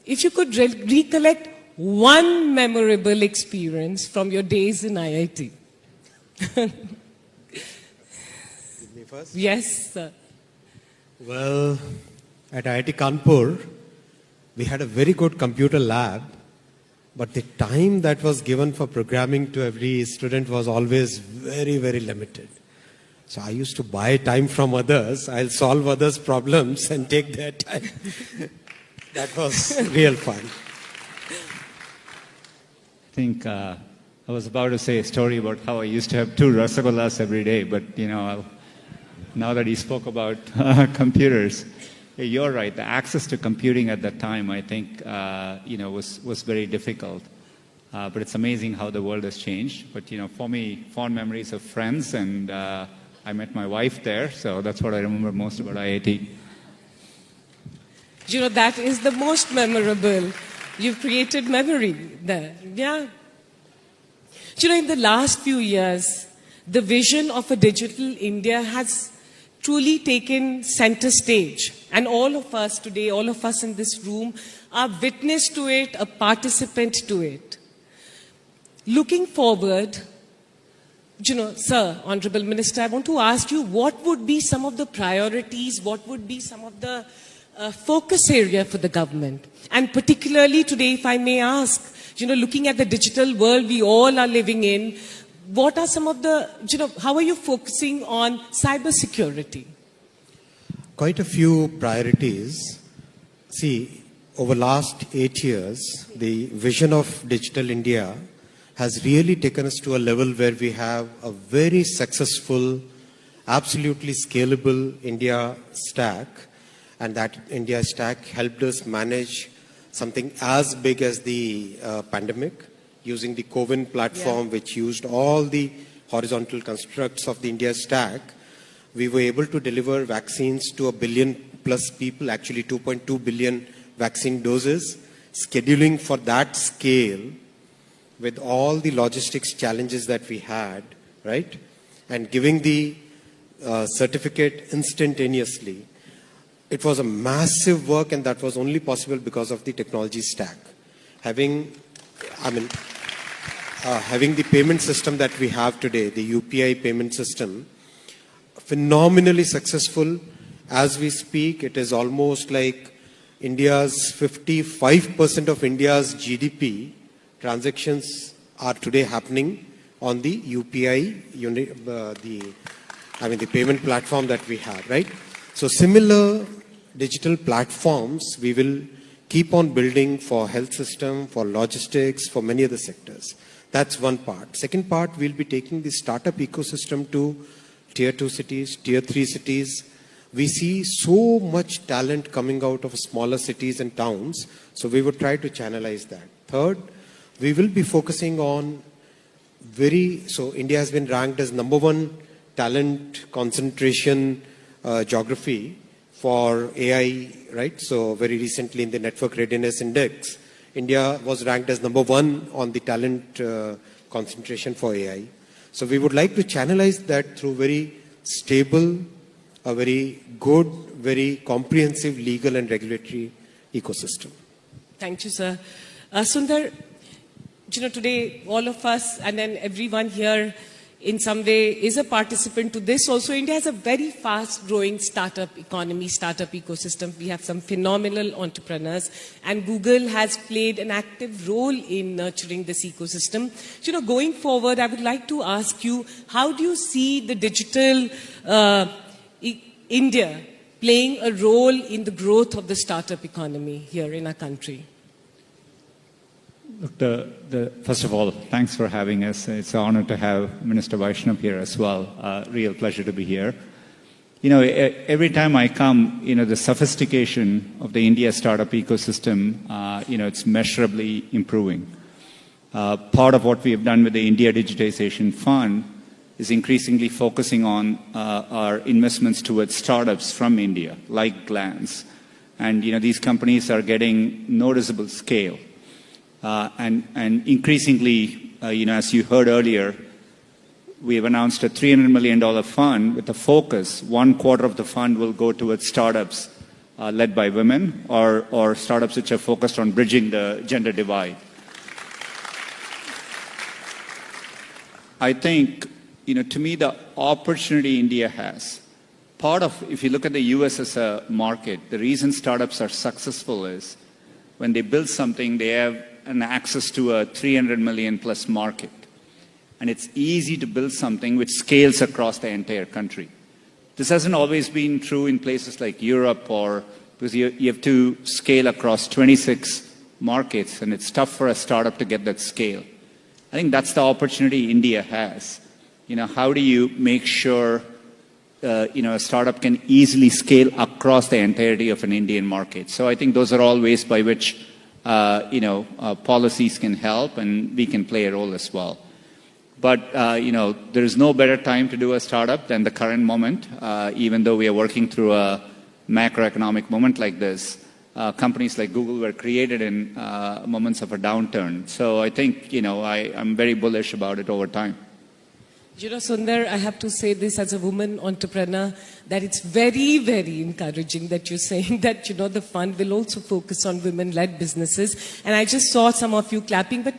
if you could recollect one memorable experience from your days in IIT. Me first? Yes, sir. Well, at IIT Kanpur, we had a very good computer lab, but the time that was given for programming to every student was always very, very limited. So I used to buy time from others. I'll solve others' problems and take their time. That was real fun. I think I was about to say a story about how I used to have 2 rasagollas every day, but now that he spoke about computers, you're right. The access to computing at that time, I think, was very difficult. But it's amazing how the world has changed. But for me, fond memories of friends, and I met my wife there, so that's what I remember most about IIT. That is the most memorable. You've created memory there. Yeah. In the last few years, the vision of a digital India has truly taken center stage. And all of us today, all of us in this room, are witness to it, a participant to it. Looking forward, Sir, Honorable Minister, I want to ask you, what would be some of the priorities, what would be some of the focus area for the government? And particularly today, if I may ask, looking at the digital world we all are living in, what are some of the, how are you focusing on cyber security? Quite a few priorities. See, over last 8 years, the vision of Digital India has really taken us to a level where we have a very successful, absolutely scalable India stack. And that India stack helped us manage something as big as the pandemic, using the CoWIN platform, which used all the horizontal constructs of the India stack. We were able to deliver vaccines to 1 billion plus people, actually 2.2 billion vaccine doses. Scheduling for that scale with all the logistics challenges that we had, right? And giving the certificate instantaneously. It was a massive work, and that was only possible because of the technology stack. Having the payment system that we have today, the UPI payment system, phenomenally successful. As we speak, it is almost like India's 55% of India's GDP transactions are today happening on the UPI, the payment platform that we have, right? So similar digital platforms we will keep on building for health system, for logistics, for many other sectors. That's one part. Second part, we'll be taking the startup ecosystem to tier 2 cities, tier 3 cities. We see so much talent coming out of smaller cities and towns, so we would try to channelize that. Third, we will be focusing on so India has been ranked as #1 talent concentration geography for AI, right? So very recently in the Network Readiness Index, India was ranked as #1 on the talent concentration for AI. So we would like to channelize that through very stable, a very good, very comprehensive legal and regulatory ecosystem. Thank you, sir. Sundar, today all of us and then everyone here in some way is a participant to this. Also, India has a very fast-growing startup economy, startup ecosystem. We have some phenomenal entrepreneurs, and Google has played an active role in nurturing this ecosystem. Going forward, I would like to ask you, how do you see the digital India playing a role in the growth of the startup economy here in our country? Look, first of all, thanks for having us. It's an honor to have Minister Vaishnav here as well. Real pleasure to be here. Every time I come, the sophistication of the India startup ecosystem, it's measurably improving. Part of what we have done with the India Digitization Fund is increasingly focusing on our investments towards startups from India, like Glance. And, these companies are getting noticeable scale. And increasingly, as you heard earlier, we have announced a $300 million fund with a focus. 1/4 of the fund will go towards startups led by women or startups which are focused on bridging the gender divide. I think, to me, the opportunity India has, if you look at the US as a market, the reason startups are successful is when they build something, they have an access to a 300 million plus market. And it's easy to build something which scales across the entire country. This hasn't always been true in places like Europe because you have to scale across 26 markets, and it's tough for a startup to get that scale. I think that's the opportunity India has. How do you make sure a startup can easily scale across the entirety of an Indian market? So I think those are all ways by which policies can help, and we can play a role as well. But there is no better time to do a startup than the current moment. Even though we are working through a macroeconomic moment like this, companies like Google were created in moments of a downturn. So I think, I'm very bullish about it over time. Sundar, I have to say this as a woman entrepreneur, that it's very, very encouraging that you're saying that, the fund will also focus on women-led businesses. And I just saw some of you clapping, but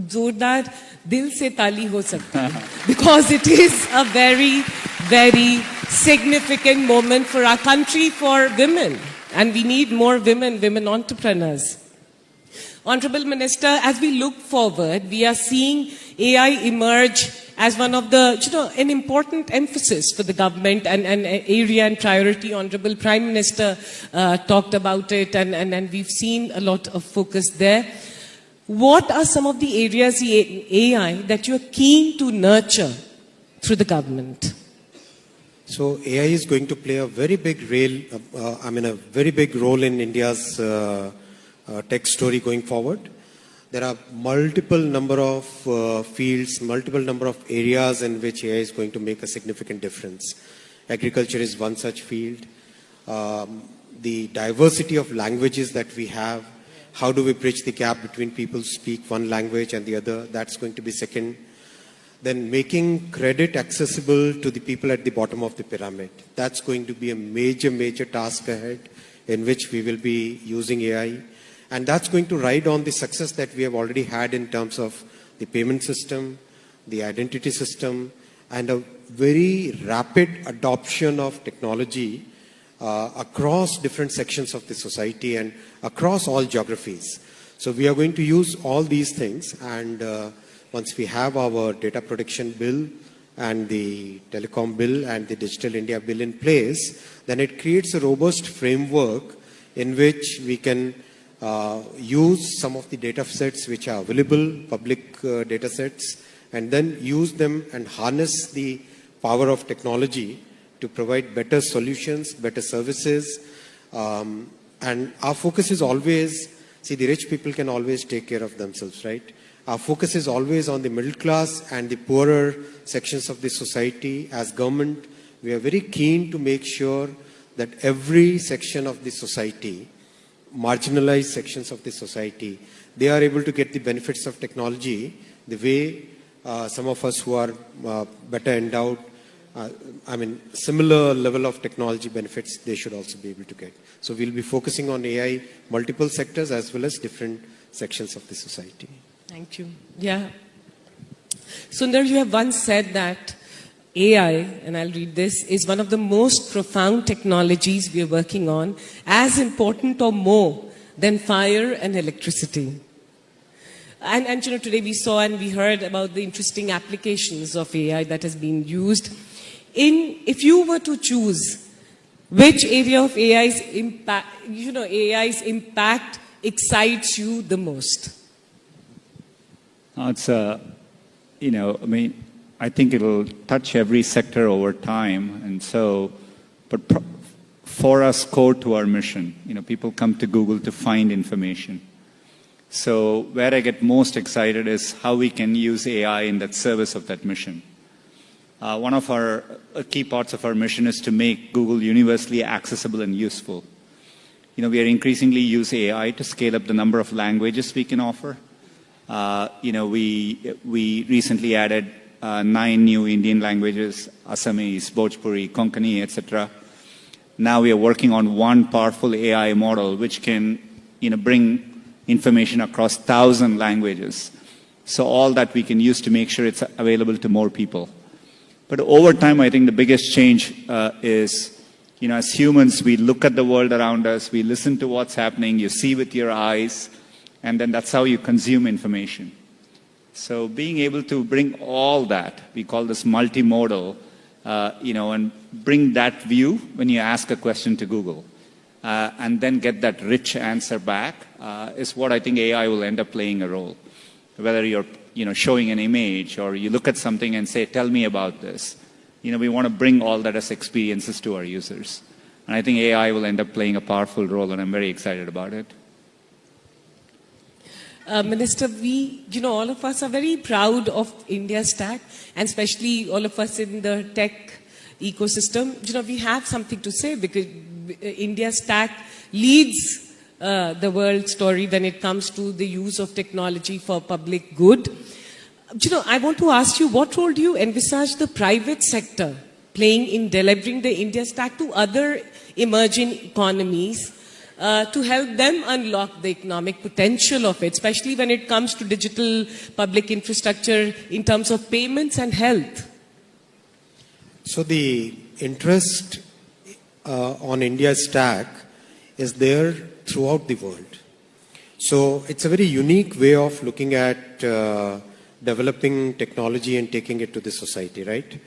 zordar dil se tali ho sakti hai, because it is a very, very significant moment for our country, for women. And we need more women entrepreneurs. Honorable Minister, as we look forward, we are seeing AI emerge as one of the, an important emphasis for the government and area and priority. Honorable Prime Minister talked about it, and we've seen a lot of focus there. What are some of the areas in AI that you're keen to nurture through the government? So AI is going to play a very big role in India's tech story going forward. There are multiple number of fields, multiple number of areas in which AI is going to make a significant difference. Agriculture is one such field. The diversity of languages that we have, how do we bridge the gap between people who speak one language and the other, that's going to be second. Then making credit accessible to the people at the bottom of the pyramid. That's going to be a major, major task ahead in which we will be using AI. And that's going to ride on the success that we have already had in terms of the payment system, the identity system, and a very rapid adoption of technology across different sections of the society and across all geographies. So we are going to use all these things, and once we have our data protection bill and the telecom bill and the Digital India bill in place, then it creates a robust framework in which we can use some of the data sets which are available, public data sets, and then use them and harness the power of technology to provide better solutions, better services. And our focus is always, see, the rich people can always take care of themselves, right? Our focus is always on the middle class and the poorer sections of the society. As government, we are very keen to make sure that every section of the society, marginalized sections of the society, they are able to get the benefits of technology the way some of us who are better endowed, similar level of technology benefits, they should also be able to get. So we'll be focusing on AI, multiple sectors as well as different sections of the society. Thank you. Yeah. Sundar, you have once said that AI, and I'll read this, is one of the most profound technologies we are working on, as important or more than fire and electricity. And today we saw and we heard about the interesting applications of AI that has been used. If you were to choose which area of AI's impact excites you the most? It's I think it'll touch every sector over time, and so, but for us, core to our mission, people come to Google to find information. So where I get most excited is how we can use AI in that service of that mission. One of our key parts of our mission is to make Google universally accessible and useful. We are increasingly use AI to scale up the number of languages we can offer. We recently added 9 new Indian languages, Assamese, Bhojpuri, Konkani, etc. Now we are working on one powerful AI model which can, bring information across 1,000 languages. So all that we can use to make sure it's available to more people. But over time, I think the biggest change is, as humans, we look at the world around us, we listen to what's happening, you see with your eyes, and then that's how you consume information. So being able to bring all that, we call this multimodal, and bring that view when you ask a question to Google, and then get that rich answer back, is what I think AI will end up playing a role. Whether you're showing an image or you look at something and say, tell me about this. We want to bring all that as experiences to our users. And I think AI will end up playing a powerful role, and I'm very excited about it. Minister, all of us are very proud of India's stack, and especially all of us in the tech ecosystem. We have something to say because India's stack leads the world story when it comes to the use of technology for public good. I want to ask you, what role do you envisage the private sector playing in delivering the India stack to other emerging economies to help them unlock the economic potential of it, especially when it comes to digital public infrastructure in terms of payments and health? So the interest on India's stack is there throughout the world. So it's a very unique way of looking at developing technology and taking it to the society, right?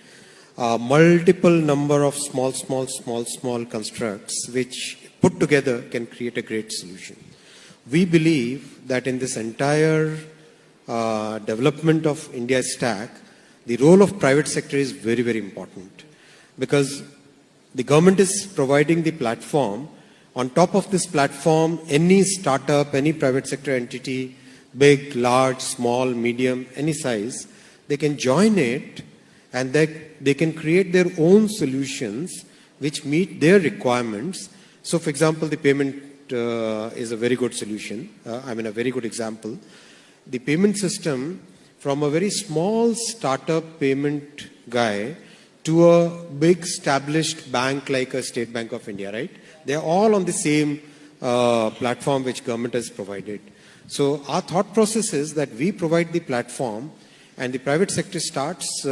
Multiple number of small constructs which put together can create a great solution. We believe that in this entire development of India's stack, the role of private sector is very, very important, because the government is providing the platform. On top of this platform, any startup, any private sector entity, big, large, small, medium, any size, they can join it, and they can create their own solutions which meet their requirements. So for example, the payment is a very good solution. A very good example. The payment system, from a very small startup payment guy to a big established bank like a State Bank of India, right? They're all on the same platform which government has provided. So our thought process is that we provide the platform and the private sector starts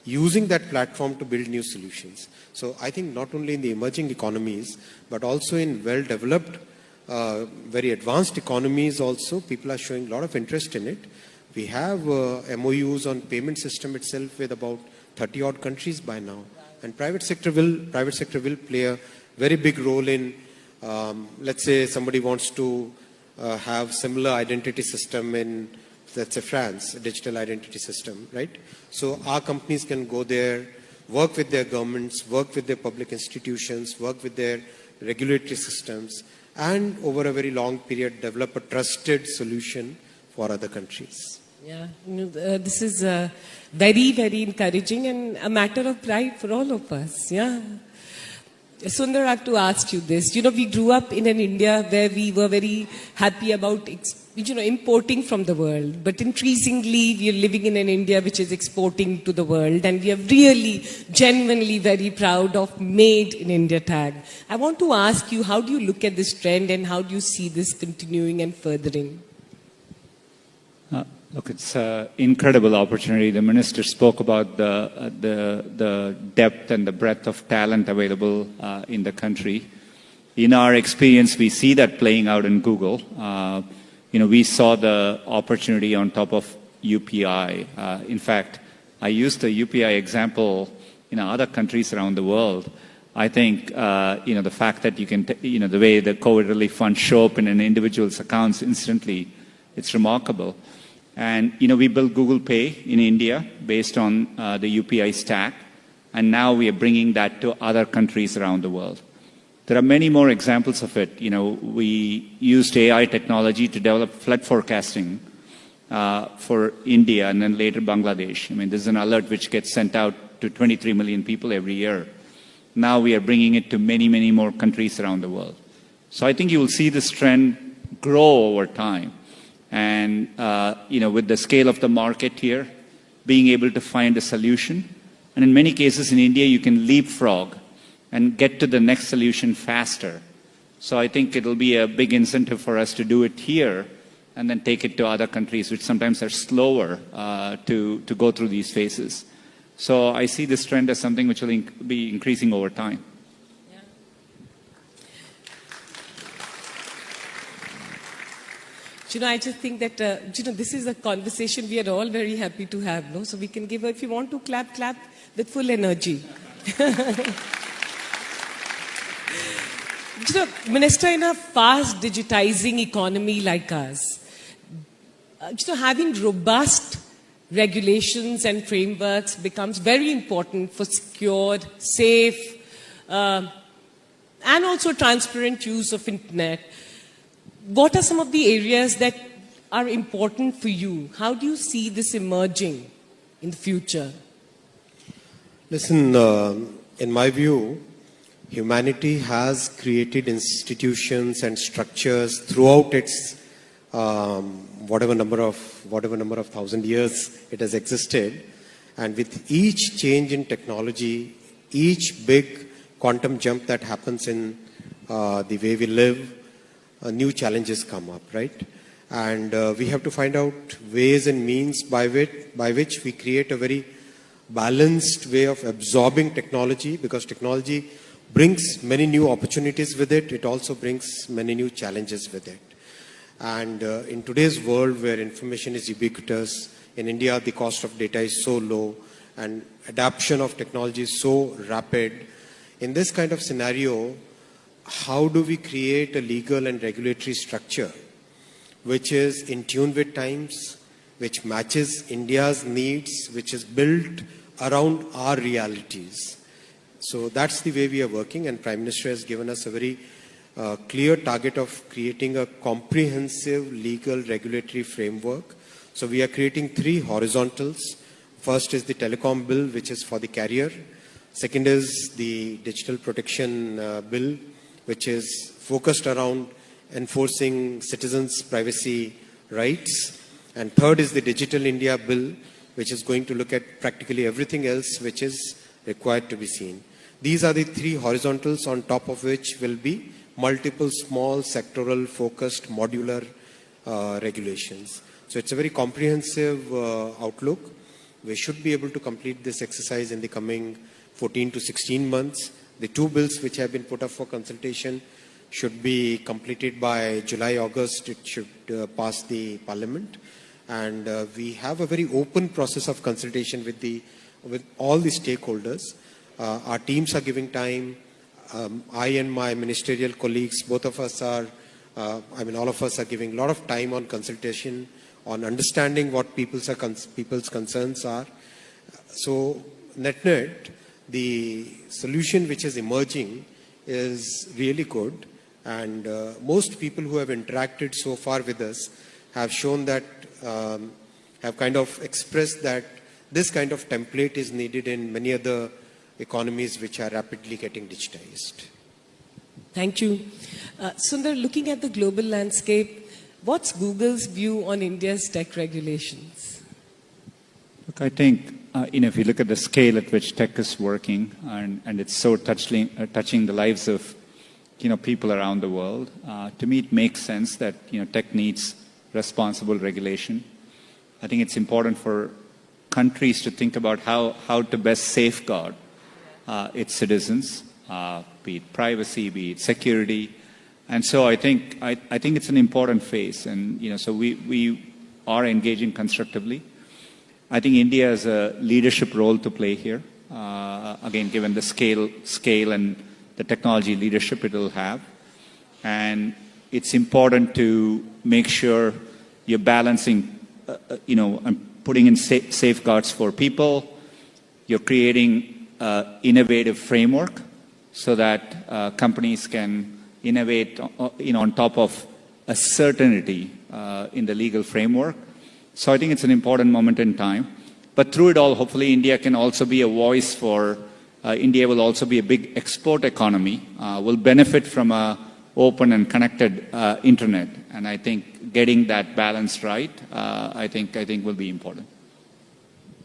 using that platform to build new solutions. So I think not only in the emerging economies, but also in well-developed, very advanced economies also, people are showing a lot of interest in it. We have MOUs on payment system itself with about 30 odd countries by now. And private sector will play a very big role in, let's say somebody wants to have similar identity system in, let's say France, a digital identity system, right? So our companies can go there, work with their governments, work with their public institutions, work with their regulatory systems, and over a very long period develop a trusted solution for other countries. Yeah, this is very, very encouraging and a matter of pride for all of us. Yeah. Sundar, I have to ask you this. We grew up in an India where we were very happy about, importing from the world. But increasingly, we are living in an India which is exporting to the world. And we are really, genuinely very proud of Made in India tag. I want to ask you, how do you look at this trend and how do you see this continuing and furthering? Look, it's an incredible opportunity. The minister spoke about the depth and the breadth of talent available in the country. In our experience, we see that playing out in Google. We saw the opportunity on top of UPI. In fact, I used the UPI example in other countries around the world. I think, the fact that you can, the way the COVID relief funds show up in an individual's accounts instantly, it's remarkable. And, we built Google Pay in India based on the UPI stack. And now we are bringing that to other countries around the world. There are many more examples of it. We used AI technology to develop flood forecasting for India and then later Bangladesh. This is an alert which gets sent out to 23 million people every year. Now we are bringing it to many, many more countries around the world. So I think you will see this trend grow over time. And, with the scale of the market here, being able to find a solution. And in many cases in India, you can leapfrog and get to the next solution faster. So I think it'll be a big incentive for us to do it here and then take it to other countries, which sometimes are slower to go through these phases. So I see this trend as something which will be increasing over time. Yeah. I just think that, this is a conversation we are all very happy to have, no? So we can give, if you want to clap, clap with full energy. Minister, in a fast digitizing economy like us, having robust regulations and frameworks becomes very important for secured, safe, and also transparent use of internet. What are some of the areas that are important for you? How do you see this emerging in the future? Listen, in my view, humanity has created institutions and structures throughout its whatever number of thousand years it has existed, and with each change in technology, each big quantum jump that happens in the way we live, new challenges come up, right? And we have to find out ways and means by which we create a very balanced way of absorbing technology, because technology brings many new opportunities with it. It also brings many new challenges with it. And in today's world where information is ubiquitous, in India the cost of data is so low and adoption of technology is so rapid. In this kind of scenario, how do we create a legal and regulatory structure which is in tune with times, which matches India's needs, which is built around our realities? So that's the way we are working, and Prime Minister has given us a very clear target of creating a comprehensive legal regulatory framework. So we are creating 3 horizontals. First is the telecom bill, which is for the carrier. Second is the digital protection bill, which is focused around enforcing citizens' privacy rights. And third is the Digital India bill, which is going to look at practically everything else which is required to be seen. These are the 3 horizontals, on top of which will be multiple small sectoral focused modular regulations. So it's a very comprehensive outlook. We should be able to complete this exercise in the coming 14 to 16 months. The 2 bills which have been put up for consultation should be completed by July, August. It should pass the Parliament. And we have a very open process of consultation with all the stakeholders. Our teams are giving time. I and my ministerial colleagues, both of us are, all of us are giving a lot of time on consultation, on understanding what people's concerns are. So, net, the solution which is emerging is really good. And most people who have interacted so far with us have shown that, have kind of expressed that this kind of template is needed in many other economies which are rapidly getting digitized. Thank you. Sundar, looking at the global landscape, what's Google's view on India's tech regulations? Look, I think, if you look at the scale at which tech is working, and it's so touching the lives of, people around the world, to me it makes sense that, tech needs responsible regulation. I think it's important for countries to think about how to best safeguard its citizens, be it privacy, be it security. And so I think it's an important phase, and so we are engaging constructively. I think India has a leadership role to play here. Again, given the scale and the technology leadership it will have, and it's important to make sure you're balancing, and putting in safeguards for people. You're creating innovative framework so that companies can innovate, on top of a certainty in the legal framework. So I think it's an important moment in time. But through it all, hopefully India can also be a voice for, India will also be a big export economy, will benefit from a open and connected internet. And I think getting that balance right, I think will be important.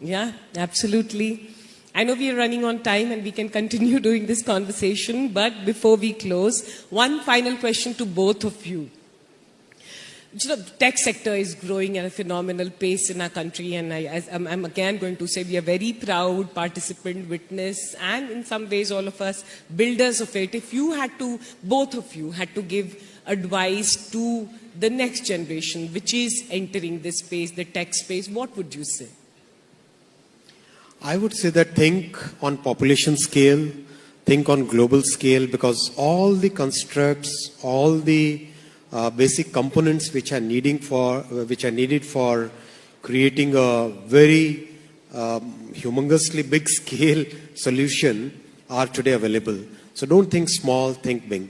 Yeah, absolutely. I know we are running on time and we can continue doing this conversation, but before we close, one final question to both of you. The tech sector is growing at a phenomenal pace in our country, and I'm again going to say we are very proud participant, witness, and in some ways all of us builders of it. If you had to, both of you had to give advice to the next generation which is entering this space, the tech space, what would you say? I would say that think on population scale, think on global scale, because all the constructs, all the basic components which are needed for creating a very humongously big scale solution are today available. So don't think small, think big.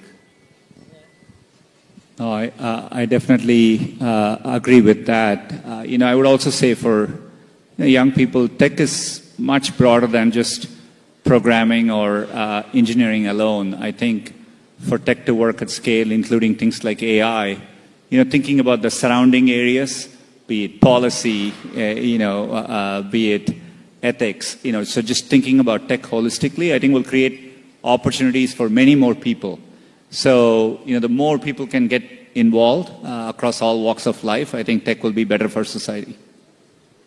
No, I definitely agree with that. I would also say for young people, tech is much broader than just programming or engineering alone. I think for tech to work at scale, including things like AI, thinking about the surrounding areas, be it policy, be it ethics, so just thinking about tech holistically, I think will create opportunities for many more people. So, the more people can get involved across all walks of life, I think tech will be better for society.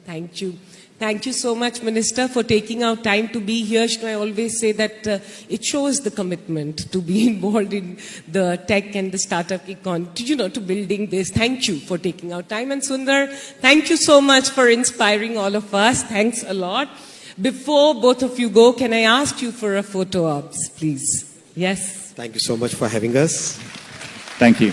Thank you. Thank you so much, Minister, for taking out time to be here. I always say that it shows the commitment to be involved in the tech and the startup econ, to building this. Thank you for taking out time. And Sundar, thank you so much for inspiring all of us. Thanks a lot. Before both of you go, can I ask you for a photo ops, please? Yes. Thank you so much for having us. Thank you.